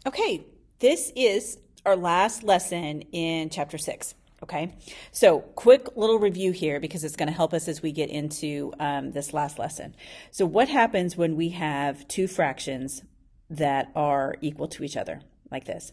Okay, this is our last lesson in chapter 6. Okay, so quick little review here because it's going to help us as we get into this last lesson. So what happens when we have two fractions that are equal to each other like this?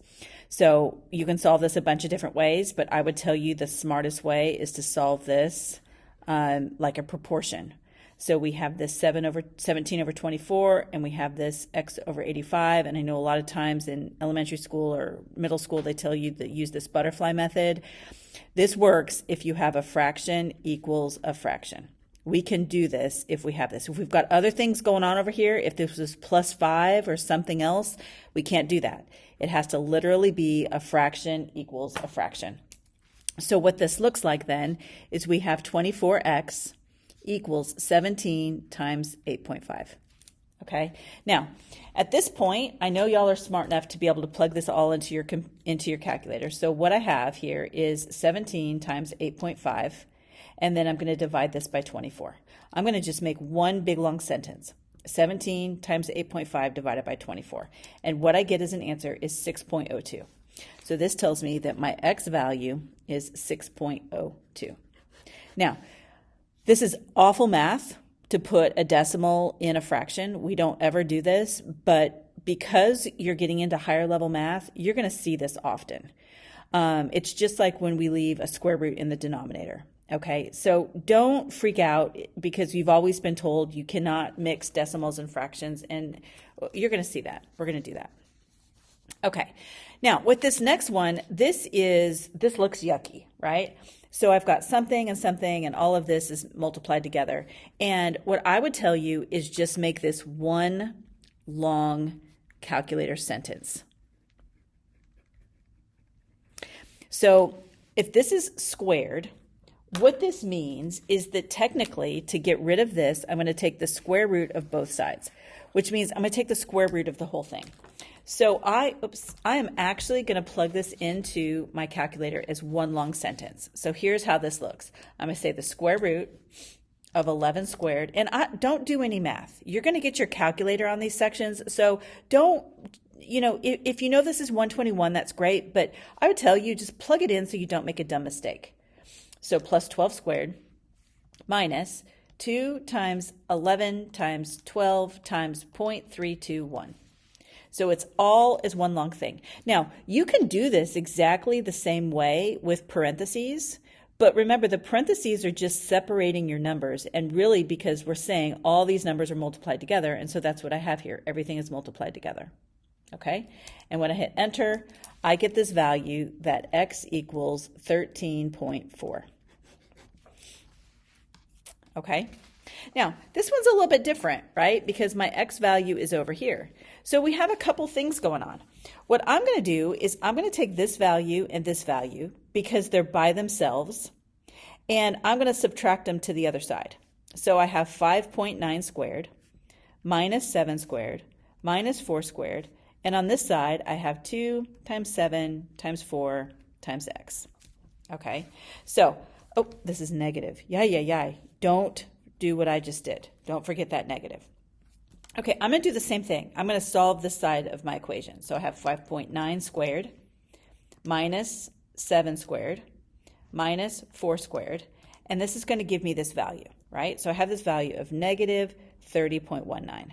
So you can solve this a bunch of different ways, but I would tell you the smartest way is to solve this like a proportion. So we have this 17 over 24, and we have this x over 85. And I know a lot of times in elementary school or middle school, they tell you to use this butterfly method. This works if you have a fraction equals a fraction. We can do this if we have this. If we've got other things going on over here, if this was plus 5 or something else, we can't do that. It has to literally be a fraction equals a fraction. So what this looks like then is we have 24x equals 17 times 8.5. Okay. Now, at this point, I know y'all are smart enough to be able to plug this all into your calculator. So what I have here is 17 times 8.5, and then I'm going to divide this by 24. I'm going to just make one big long sentence. 17 times 8.5 divided by 24. And what I get as an answer is 6.02. So this tells me that my x value is 6.02. Now, this is awful math to put a decimal in a fraction. We don't ever do this, but because you're getting into higher level math, you're going to see this often. It's just like when we leave a square root in the denominator. Okay, so don't freak out because you've always been told you cannot mix decimals and fractions, and you're going to see that. We're going to do that. Okay, now with this next one, this looks yucky, right? So I've got something and something, and all of this is multiplied together. And what I would tell you is just make this one long calculator sentence. So if this is squared, what this means is that technically, to get rid of this, I'm going to take the square root of both sides, which means I'm going to take the square root of the whole thing. So I am actually going to plug this into my calculator as one long sentence. So here's how this looks. I'm going to say the square root of 11 squared, and don't do any math. You're going to get your calculator on these sections, so don't, if you know this is 121, that's great, but I would tell you just plug it in so you don't make a dumb mistake. So plus 12 squared minus 2 times 11 times 12 times 0.321. So it's all as one long thing. Now, you can do this exactly the same way with parentheses, but remember the parentheses are just separating your numbers, and really because we're saying all these numbers are multiplied together, and so that's what I have here. Everything is multiplied together. Okay? And when I hit enter, I get this value that x equals 13.4. Okay? Now, this one's a little bit different, right? Because my x value is over here. So we have a couple things going on. What I'm going to do is I'm going to take this value and this value because they're by themselves, and I'm going to subtract them to the other side. So I have 5.9 squared minus 7 squared minus 4 squared, and on this side I have 2 times 7 times 4 times x. Okay, so, oh, this is negative. Yay. Don't do what I just did. Don't forget that negative. Okay, I'm going to do the same thing. I'm going to solve this side of my equation. So I have 5.9 squared minus 7 squared minus 4 squared, and this is going to give me this value, right? So I have this value of negative 30.19.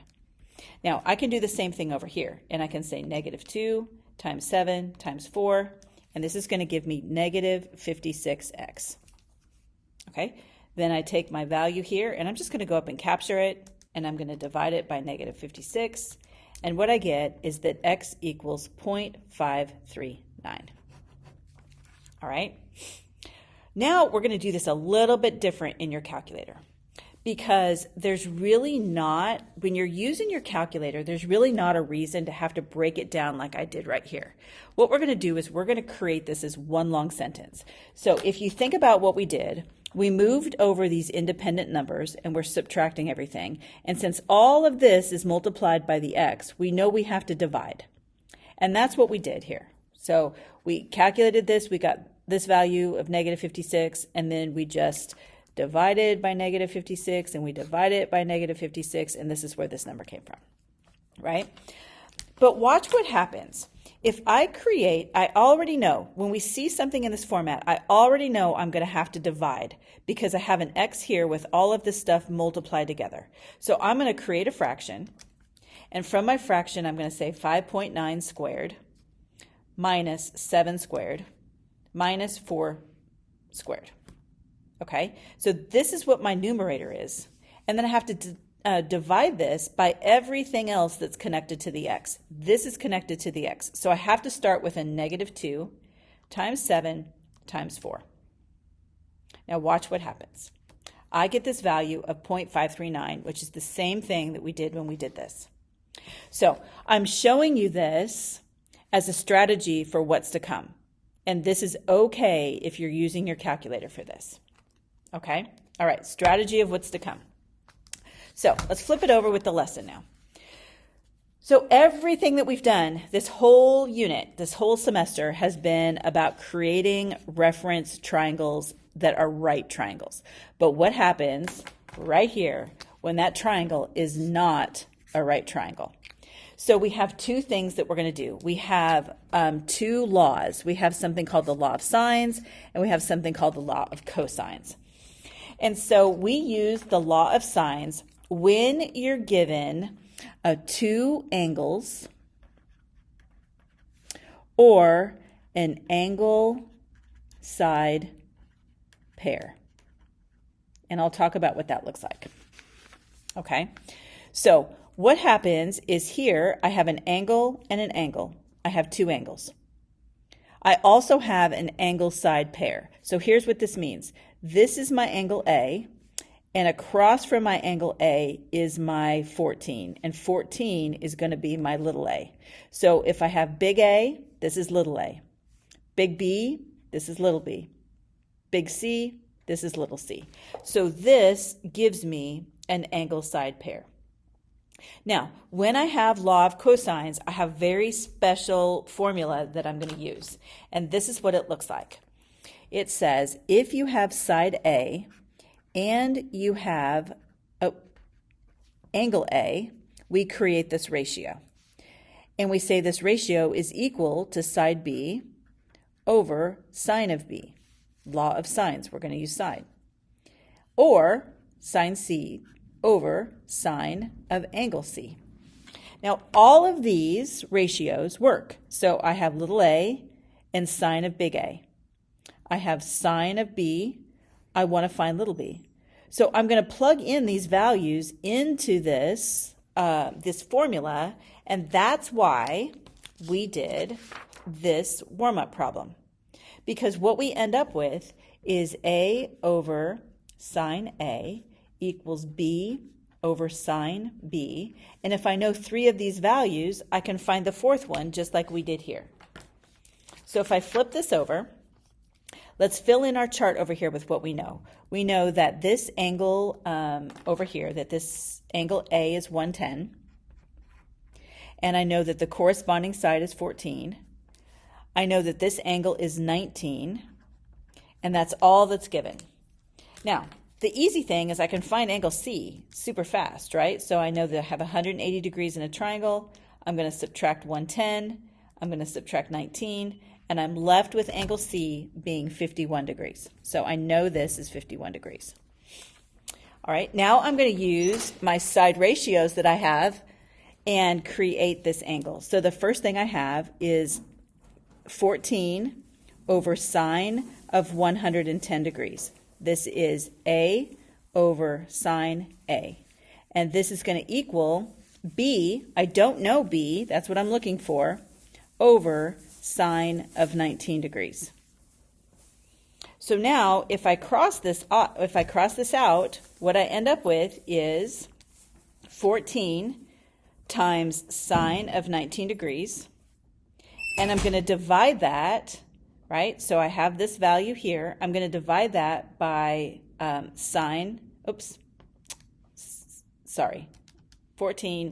Now, I can do the same thing over here, and I can say negative 2 times 7 times 4, and this is going to give me negative 56x. Okay, then I take my value here, and I'm just going to go up and capture it, and I'm going to divide it by negative 56, and what I get is that x equals 0.539. All right, now we're going to do this a little bit different in your calculator, because there's really not, when you're using your calculator, there's really not a reason to have to break it down like I did right here. What we're going to do is we're going to create this as one long sentence. So if you think about what we did, we moved over these independent numbers and we're subtracting everything. And since all of this is multiplied by the x, we know we have to divide. And that's what we did here. So we calculated this, we got this value of negative 56, and then we just divided by negative 56, and we divided it by negative 56, and this is where this number came from, right? But watch what happens. if I already know, when we see something in this format, I already know I'm going to have to divide because I have an x here with all of this stuff multiplied together. So I'm going to create a fraction, and from my fraction, I'm going to say 5.9 squared minus 7 squared minus 4 squared. Okay, so this is what my numerator is. And then I have to divide this by everything else that's connected to the x. This is connected to the x. So I have to start with a -2 times 7 times 4. Now watch what happens. I get this value of 0.539, which is the same thing that we did when we did this. So I'm showing you this as a strategy for what's to come. And this is okay if you're using your calculator for this. Okay? All right, strategy of what's to come. So let's flip it over with the lesson now. So everything that we've done, this whole unit, this whole semester has been about creating reference triangles that are right triangles. But what happens right here when that triangle is not a right triangle? So we have two things that we're going to do. We have two laws. We have something called the law of sines, and we have something called the law of cosines. And so we use the law of sines when you're given two angles or an angle-side pair. And I'll talk about what that looks like. Okay, so what happens is here I have an angle and an angle. I have two angles. I also have an angle-side pair. So here's what this means. This is my angle A, and across from my angle A is my 14, and 14 is going to be my little a. So if I have big A, this is little a. Big B, this is little b. Big C, this is little c. So this gives me an angle-side pair. Now, when I have law of cosines, I have very special formula that I'm going to use, and this is what it looks like. It says if you have side A and you have angle A, we create this ratio. And we say this ratio is equal to side B over sine of B. Law of sines, we're going to use sine. Or sine C over sine of angle C. Now, all of these ratios work. So I have little a and sine of big A. I have sine of B. I want to find little b. So I'm going to plug in these values into this, this formula, and that's why we did this warm-up problem. Because what we end up with is A over sine A equals B over sine B. And if I know three of these values, I can find the fourth one just like we did here. So if I flip this over, let's fill in our chart over here with what we know. We know that this angle over here, that this angle A is 110. And I know that the corresponding side is 14. I know that this angle is 19. And that's all that's given. Now, the easy thing is I can find angle C super fast, right? So I know that I have 180 degrees in a triangle. I'm going to subtract 110. I'm going to subtract 19. And I'm left with angle C being 51 degrees. So I know this is 51 degrees. All right, now I'm going to use my side ratios that I have and create this angle. So the first thing I have is 14 over sine of 110 degrees. This is A over sine A. And this is going to equal B, I don't know B, that's what I'm looking for, over sine of 19 degrees. So now if I cross this out, what I end up with is 14 times sine of 19 degrees. And I'm going to divide that, right? So I have this value here. I'm going to divide that by 14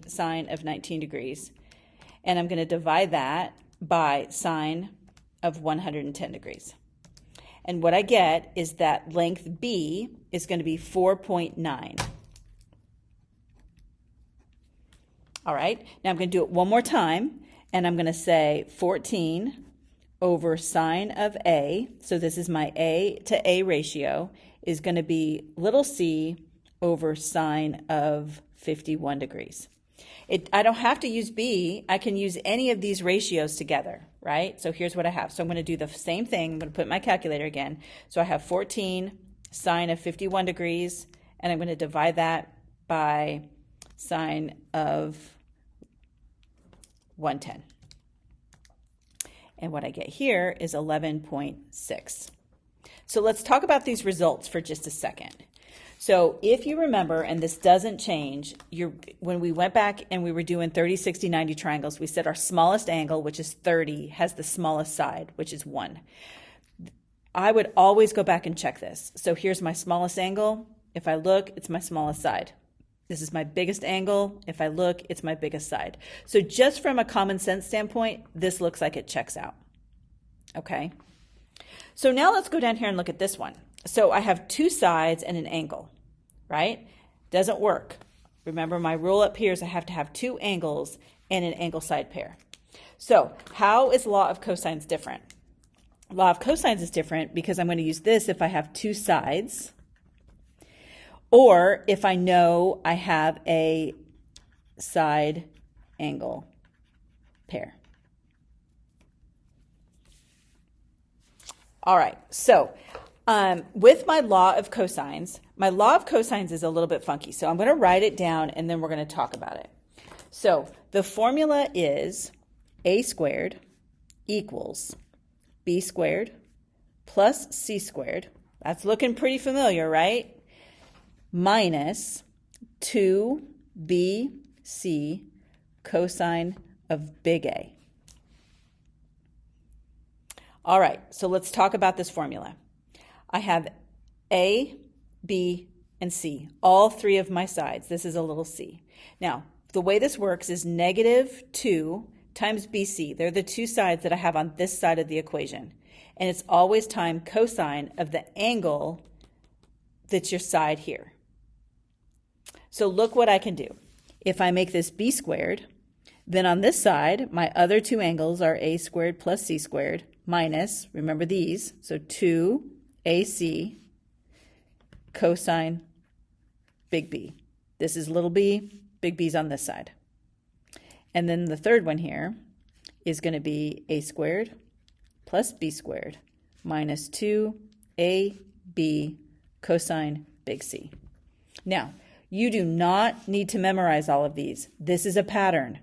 sine of 19 degrees. And I'm going to divide that by sine of 110 degrees. And what I get is that length B is going to be 4.9. All right, now I'm going to do it one more time, and I'm going to say 14 over sine of A, so this is my A to A ratio, is going to be little c over sine of 51 degrees. I don't have to use B. I can use any of these ratios together, right? So here's what I have. So I'm going to do the same thing. I'm going to put my calculator again. So I have 14 sine of 51 degrees, and I'm going to divide that by sine of 110. And what I get here is 11.6. So let's talk about these results for just a second. So if you remember, and this doesn't change, when we went back and we were doing 30, 60, 90 triangles, we said our smallest angle, which is 30, has the smallest side, which is 1. I would always go back and check this. So here's my smallest angle. If I look, it's my smallest side. This is my biggest angle. If I look, it's my biggest side. So just from a common sense standpoint, this looks like it checks out. Okay. So now let's go down here and look at this one. So I have two sides and an angle, right? Doesn't work. Remember, my rule up here is I have to have two angles and an angle side pair. So how is law of cosines different? Law of cosines is different because I'm going to use this if I have two sides, or if I know I have a side angle pair. All right, so with my law of cosines is a little bit funky. So I'm going to write it down and then we're going to talk about it. So the formula is a squared equals b squared plus c squared. That's looking pretty familiar, right? Minus 2bc cosine of big A. All right, so let's talk about this formula. I have A, B, and C, all three of my sides. This is a little c. Now, the way this works is negative 2 times BC. They're the two sides that I have on this side of the equation. And it's always times cosine of the angle that's your side here. So look what I can do. If I make this b squared, then on this side, my other two angles are a squared plus c squared minus, remember these, so 2ac cosine big B. This is little b, big B's on this side. And then the third one here is going to be a squared plus b squared minus 2ab cosine big C. Now, you do not need to memorize all of these. This is a pattern.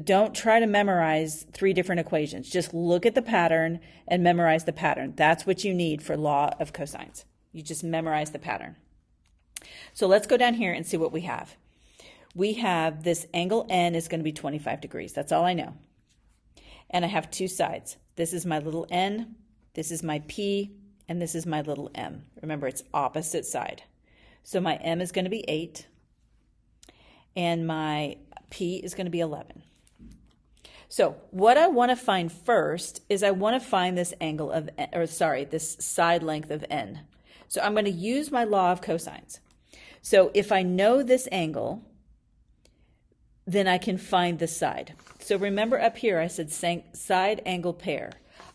Don't try to memorize three different equations. Just look at the pattern and memorize the pattern. That's what you need for law of cosines. You just memorize the pattern. So let's go down here and see what we have. We have this angle N is going to be 25 degrees. That's all I know. And I have two sides. This is my little n, this is my p, and this is my little m. Remember, it's opposite side. So my m is going to be 8, and my p is going to be 11. So what I want to find first is I want to find this angle of, this side length of n. So I'm going to use my law of cosines. So if I know this angle, then I can find the side. So remember up here I said side angle pair.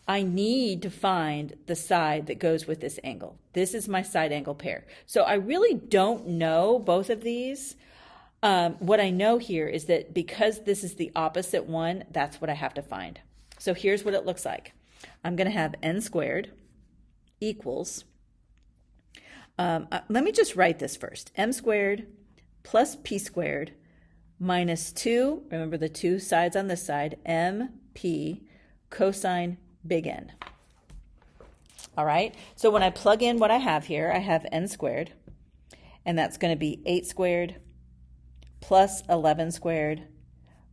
I need to find the side that goes with this angle. This is my side angle pair. So I really don't know both of these. What I know here is that because this is the opposite one, that's what I have to find. So here's what it looks like. I'm going to have n squared equals, let me just write this first, m squared plus p squared minus 2, remember the two sides on this side, mp cosine big N. All right, so when I plug in what I have here, I have n squared, and that's going to be 8 squared plus 11 squared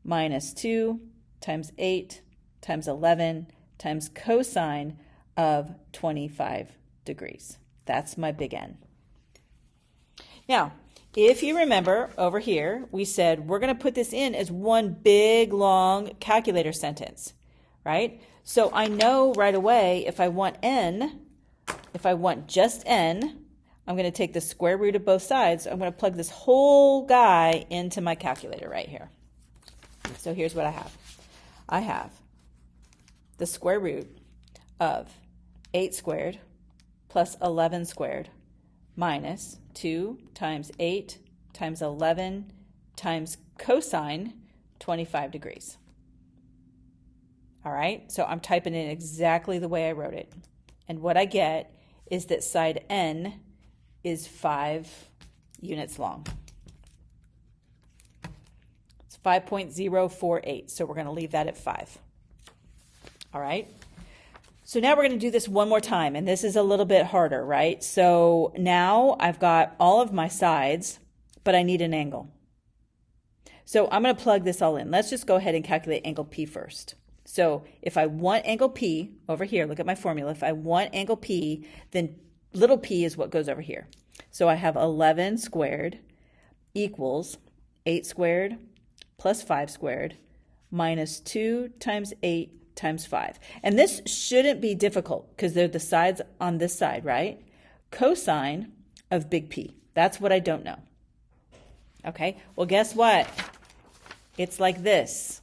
minus 2 times 8 times 11 times cosine of 25 degrees. That's my big N. Now, if you remember over here, we said we're going to put this in as one big, long calculator sentence, right? So I know right away if I want n, if I want just n, I'm going to take the square root of both sides. I'm going to plug this whole guy into my calculator right here. So here's what I have. I have the square root of 8 squared plus 11 squared minus 2 times 8 times 11 times cosine 25 degrees. All right, so I'm typing in exactly the way I wrote it. And what I get is that side n is 5 units long. It's 5.048, so we're going to leave that at 5. All right. So now we're going to do this one more time, and this is a little bit harder, right? So now I've got all of my sides, but I need an angle. So I'm going to plug this all in. Let's just go ahead and calculate angle P first. So if I want angle P over here, look at my formula. If I want angle P, then little p is what goes over here. So I have 11 squared equals 8 squared plus 5 squared minus 2 times 8 times 5. And this shouldn't be difficult because they're the sides on this side, right? Cosine of big P. That's what I don't know. Okay, well, guess what? It's like this,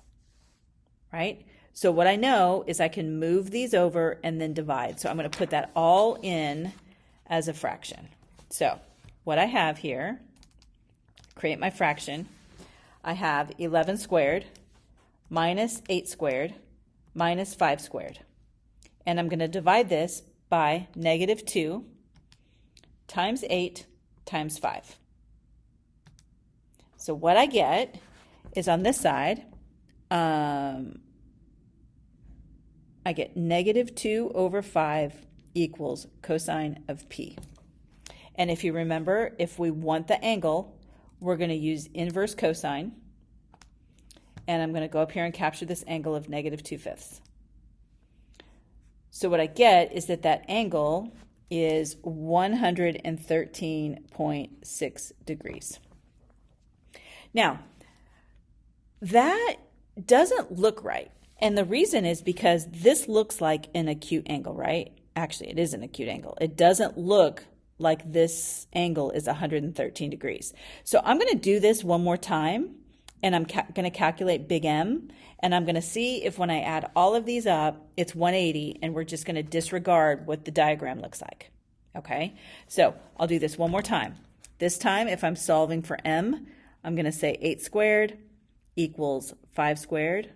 right? So what I know is I can move these over and then divide. So I'm going to put that all in as a fraction. So what I have here, create my fraction. I have 11 squared minus 8 squared minus 5 squared. And I'm going to divide this by negative 2 times 8 times 5. So what I get is on this side, I get negative 2 over 5 equals cosine of P. And if you remember, if we want the angle, we're going to use inverse cosine. And I'm going to go up here and capture this angle of negative 2/5. So what I get is that that angle is 113.6 degrees. Now, that doesn't look right. And the reason is because this looks like an acute angle, right? Actually, it is an acute angle. It doesn't look like this angle is 113 degrees. So I'm going to do this one more time, and I'm going to calculate big M, and I'm going to see if when I add all of these up, it's 180, and we're just going to disregard what the diagram looks like. Okay? So I'll do this one more time. This time, if I'm solving for M, I'm going to say 8 squared equals 5 squared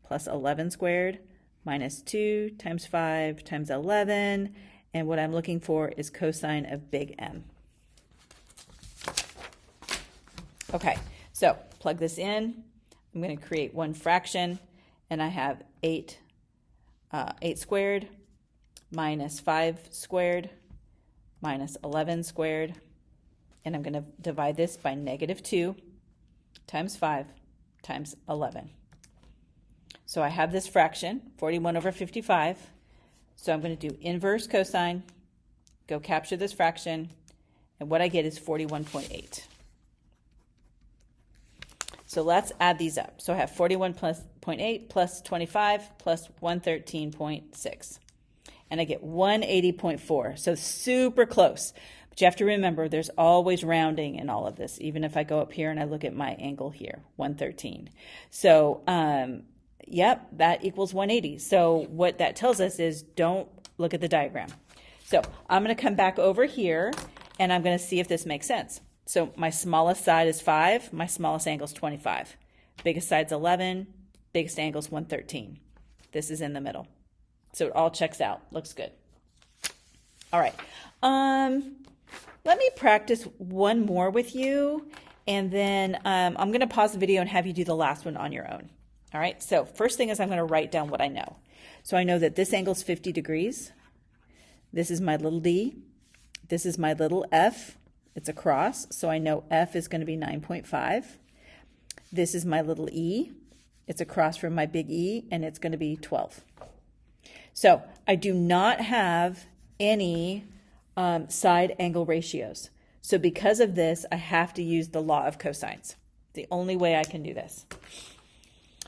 plus 11 squared minus 2 times 5 times 11, and what I'm looking for is cosine of big M. Okay, so plug this in. I'm going to create one fraction, and I have 8 squared minus 5 squared minus 11 squared, and I'm going to divide this by negative 2 times 5 times 11. So I have this fraction, 41 over 55. So I'm going to do inverse cosine, go capture this fraction, and what I get is 41.8. So let's add these up. So I have 41.8 plus 25 plus 113.6. And I get 180.4. So super close. But you have to remember there's always rounding in all of this, even if I go up here and I look at my angle here, 113. So yep, that equals 180. So what that tells us is don't look at the diagram. So I'm going to come back over here and I'm going to see if this makes sense. So my smallest side is 5, my smallest angle is 25. Biggest side's 11, biggest angle is 113. This is in the middle. So it all checks out. Looks good. All right. Let me practice one more with you, and then I'm going to pause the video and have you do the last one on your own. All right, so first thing is I'm going to write down what I know. So I know that this angle is 50 degrees. This is my little d. This is my little f. It's a cross, so I know f is going to be 9.5. This is my little e. It's across from my big E, and it's going to be 12. So I do not have any side angle ratios. So because of this, I have to use the law of cosines. The only way I can do this.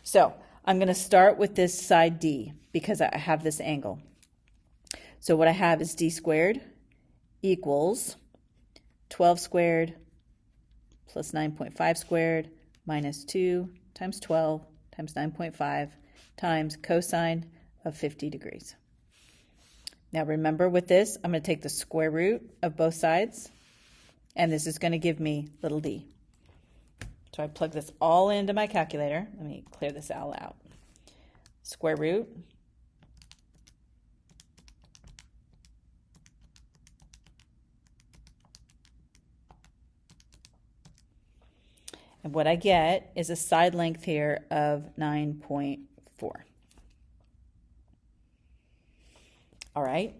So I'm going to start with this side D because I have this angle. So what I have is d squared equals 12 squared plus 9.5 squared minus 2 times 12 times 9.5 times cosine of 50 degrees. Now remember with this, I'm going to take the square root of both sides, and this is going to give me little d. So I plug this all into my calculator. Let me clear this all out. Square root and what I get is a side length here of 9.4. All right,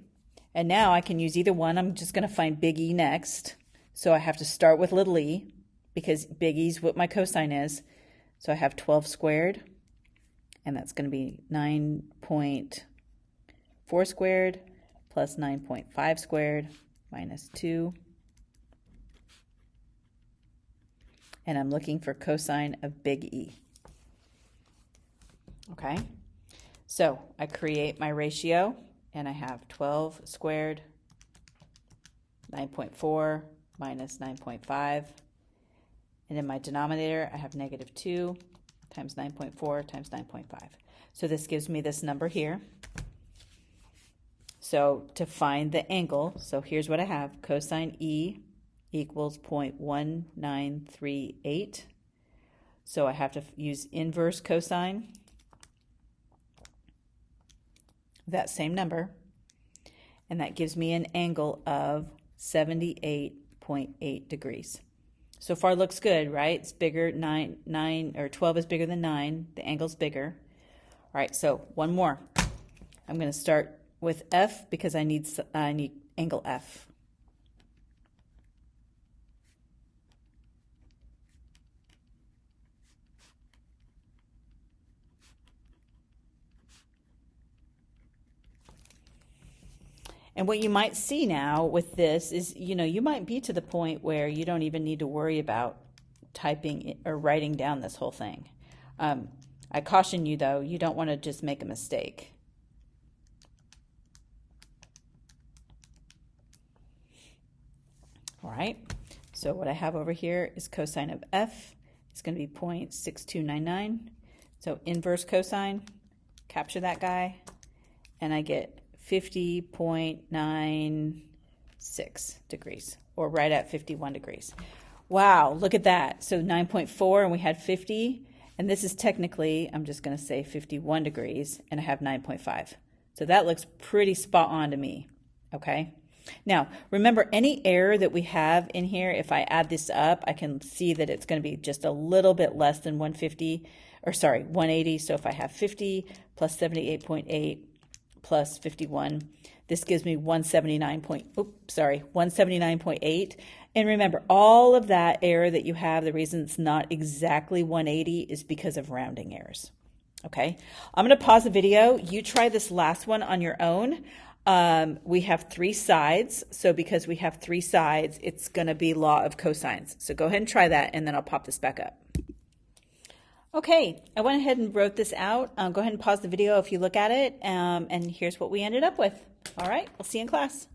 and now I can use either one. I'm just going to find big E next. So I have to start with little e because big E is what my cosine is. So I have 12 squared, and that's going to be 9.4 squared plus 9.5 squared minus 2. And I'm looking for cosine of big E. Okay, so I create my ratio, and I have 12 squared, 9.4 minus 9.5. And in my denominator, I have negative 2 times 9.4 times 9.5. So this gives me this number here. So to find the angle, so here's what I have. Cosine E equals 0.1938. So I have to use inverse cosine, that same number, and that gives me an angle of 78.8 degrees. So far looks good, right? It's bigger, 12 is bigger than 9. The angle's bigger. All right, so one more. I'm going to start with F because I need angle F. And what you might see now with this is, you might be to the point where you don't even need to worry about typing or writing down this whole thing. I caution you, though, you don't want to just make a mistake. All right, so what I have over here is cosine of F. It's going to be 0.6299. So inverse cosine, capture that guy, and I get 50.96 degrees, or right at 51 degrees. Wow, look at that. So 9.4 and we had 50, and this is technically, I'm just going to say 51 degrees, and I have 9.5. So that looks pretty spot on to me, okay? Now, remember any error that we have in here, if I add this up, I can see that it's going to be just a little bit less than 180. So if I have 50 plus 78.8, plus 51. This gives me 179.8. And remember, all of that error that you have, the reason it's not exactly 180 is because of rounding errors. Okay, I'm going to pause the video. You try this last one on your own. We have 3 sides. So because we have 3 sides, it's going to be law of cosines. So go ahead and try that, and then I'll pop this back up. Okay, I went ahead and wrote this out. Go ahead and pause the video if you look at it, and here's what we ended up with. All right, we'll see you in class.